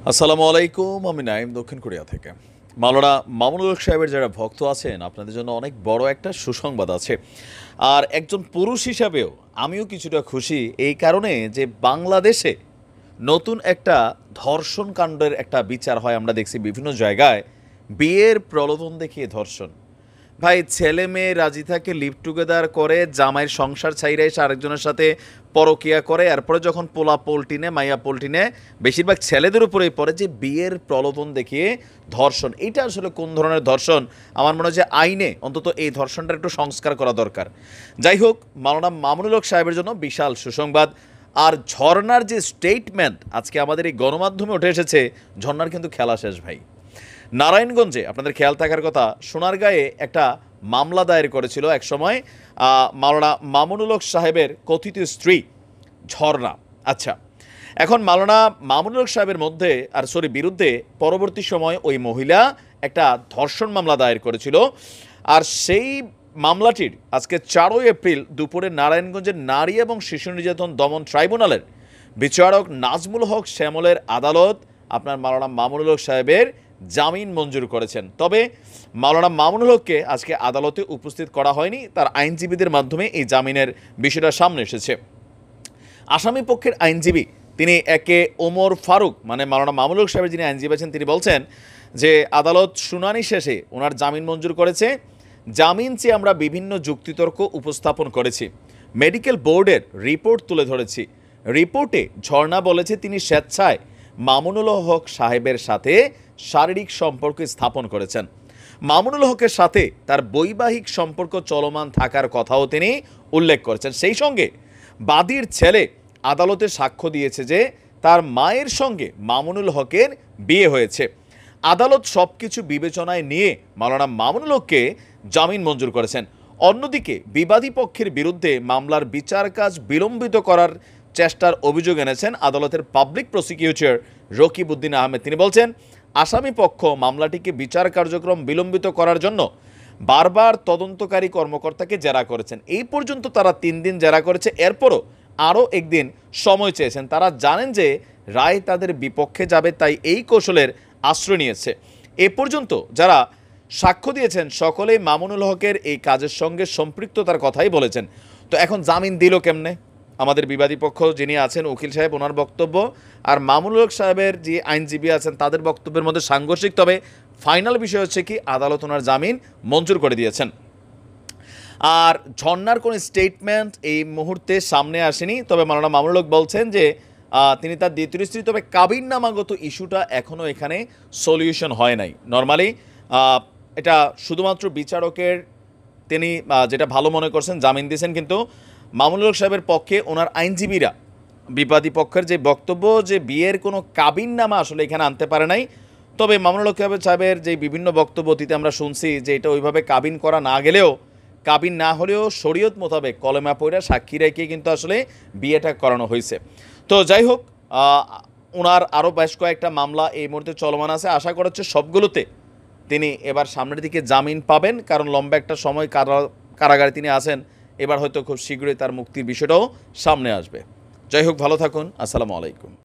আসসালামু আলাইকুম। আমি নাইম, দক্ষিণ কোরিয়া থেকে। মাওলানা মামুনুল হক সাহেবের যারা ভক্ত আছেন, আপনাদের জন্য অনেক বড় একটা সুসংবাদ আছে। আর একজন পুরুষ হিসাবেও আমিও কিছুটা খুশি এই কারণে যে বাংলাদেশে নতুন একটা ধর্ষণ কাণ্ডের একটা বিচার হয়। আমরা দেখছি বিভিন্ন জায়গায় বিয়ের প্রলোভন দেখিয়ে ধর্ষণ। ভাই, ছেলে মেয়ে রাজি থাকে, লিভ টুগেদার করে, জামাইয়ের সংসার ছাইরে এসে আরেকজনের সাথে পরকিয়া করে, এরপরে যখন পোলা পোল্টিনে মাইয়া পোল্টিনে বেশিরভাগ ছেলেদের উপরেই পড়ে যে বিয়ের প্রলোভন দেখিয়ে ধর্ষণ। এটা আসলে কোন ধরনের ধর্ষণ? আমার মনে হয় যে আইনে অন্তত এই ধর্ষণটা একটু সংস্কার করা দরকার। যাই হোক, মাওলানা মামুনুল হক সাহেবের জন্য বিশাল সুসংবাদ। আর ঝর্নার যে স্টেটমেন্ট আজকে আমাদের এই গণমাধ্যমে উঠে এসেছে, ঝর্নার কিন্তু খেলা শেষ ভাই। নারায়ণগঞ্জে আপনাদের খেয়াল থাকার কথা, সোনারগাঁয়ে একটা মামলা দায়ের করেছিল এক সময় মাওলানা মামুনুল হক সাহেবের কথিত স্ত্রী ঝর্ণা। আচ্ছা, এখন মাওলানা মামুনুল হক সাহেবের বিরুদ্ধে পরবর্তী সময় ওই মহিলা একটা ধর্ষণ মামলা দায়ের করেছিল। আর সেই মামলাটির আজকে 4 এপ্রিল দুপুরে নারায়ণগঞ্জের নারী এবং শিশু নির্যাতন দমন ট্রাইব্যুনালের বিচারক নাজমুল হক শ্যামলের আদালত আপনার মাওলানা মামুনুল হক সাহেবের জামিন মঞ্জুর করেছেন। তবে মাওলানা মামুনুল হককে আজকে আদালতে উপস্থিত করা হয়নি, তার আইনজীবীদের মাধ্যমে এই জামিনের বিষয়টা সামনে এসেছে। আসামি পক্ষের আইনজীবী তিনি একে ওমর ফারুক, মানে মাওলানা মামুনুল হক সাহেবের যিনি আইনজীবী আছেন, তিনি বলছেন যে আদালত শুনানি শেষে ওনার জামিন মঞ্জুর করেছে। জামিন চেয়ে আমরা বিভিন্ন যুক্তিতর্ক উপস্থাপন করেছি, মেডিকেল বোর্ডের রিপোর্ট তুলে ধরেছি। রিপোর্টে ঝর্ণা বলেছে তিনি স্বেচ্ছায় মামুনুল হক সাহেবের সাথে শারীরিক সম্পর্ক স্থাপন করেছেন। মামুনুল হকের সাথে তার বৈবাহিক সম্পর্ক চলমান থাকার কথাও তিনি উল্লেখ করেছেন। সেই সঙ্গে বাদীর ছেলে আদালতে সাক্ষ্য দিয়েছে যে তার মায়ের সঙ্গে মামুনুল হকের বিয়ে হয়েছে। আদালত সব কিছু বিবেচনায় নিয়ে মাওলানা মামুনুল হককে জামিন মঞ্জুর করেছেন। অন্যদিকে বিবাদী পক্ষের বিরুদ্ধে মামলার বিচার কাজ বিলম্বিত করার চেষ্টার অভিযোগ এনেছেন আদালতের পাবলিক প্রসিকিউটর রকিবউদ্দিন আহমেদ। তিনি বলছেন, আসামি পক্ষ মামলাটিকে বিচার কার্যক্রম বিলম্বিত করার জন্য বারবার তদন্তকারী কর্মকর্তাকে জেরা করেছেন। এই পর্যন্ত তারা 3 দিন জেরা করেছে, এরপরও আরও একদিন সময় চেয়েছেন। তারা জানেন যে রায় তাদের বিপক্ষে যাবে, তাই এই কৌশলের আশ্রয় নিয়েছে। এ পর্যন্ত যারা সাক্ষ্য দিয়েছেন সকলেই মামুনুল হকের এই কাজের সঙ্গে সম্পৃক্ততার কথাই বলেছেন। তো এখন জামিন দিল কেমনে? আমাদের বিবাদী পক্ষ যিনি আছেন উকিল সাহেব, ওনার বক্তব্য আর মামুনুল হক সাহেবের যে আইনজীবী আছেন তাদের বক্তব্যের মধ্যে সাংঘর্ষিক। তবে ফাইনাল বিষয় হচ্ছে কি, আদালত ওনার জামিন মঞ্জুর করে দিয়েছেন। আর ঝর্ণার কোনো স্টেটমেন্ট এই মুহূর্তে সামনে আসেনি। তবে মাওলানা মামুনুল হক বলছেন যে তিনি তার দ্বিতীয় স্ত্রী, তবে কাবিননামাগত ইস্যুটা এখনও এখানে সলিউশন হয় নাই। নর্মালি এটা শুধুমাত্র বিচারকের তিনি যেটা ভালো মনে করছেন জামিন দিয়েছেন, কিন্তু মামুনুল হক সাহেবের পক্ষে ওনার আইনজীবীরা বিবাদী পক্ষের যে বক্তব্য যে বিয়ের কোনো কাবিননামা আসলে এখানে আনতে পারে নাই। তবে মামুনুল হক সাহেবের যে বিভিন্ন বক্তব্য অতীতে আমরা শুনছি যে এটা ওইভাবে কাবিন করা না গেলেও, কাবিন না হলেও শরীয়ত মোতাবেক কলেমা পড়া সাক্ষী রেখে কিন্তু আসলে বিয়েটা করানো হয়েছে। তো যাই হোক, ওনার আরও বেশ কয়েকটা মামলা এই মুহূর্তে চলমান আছে। আশা করা হচ্ছে সবগুলোতে তিনি এবার সামনের দিকে জামিন পাবেন, কারণ লম্বা একটা সময় কারাগারে তিনি আছেন। এবার হয়তো খুব শীঘ্রই তার মুক্তির বিষয়টাও সামনে আসবে। যাই হোক, ভালো থাকুন। আসসালামু আলাইকুম।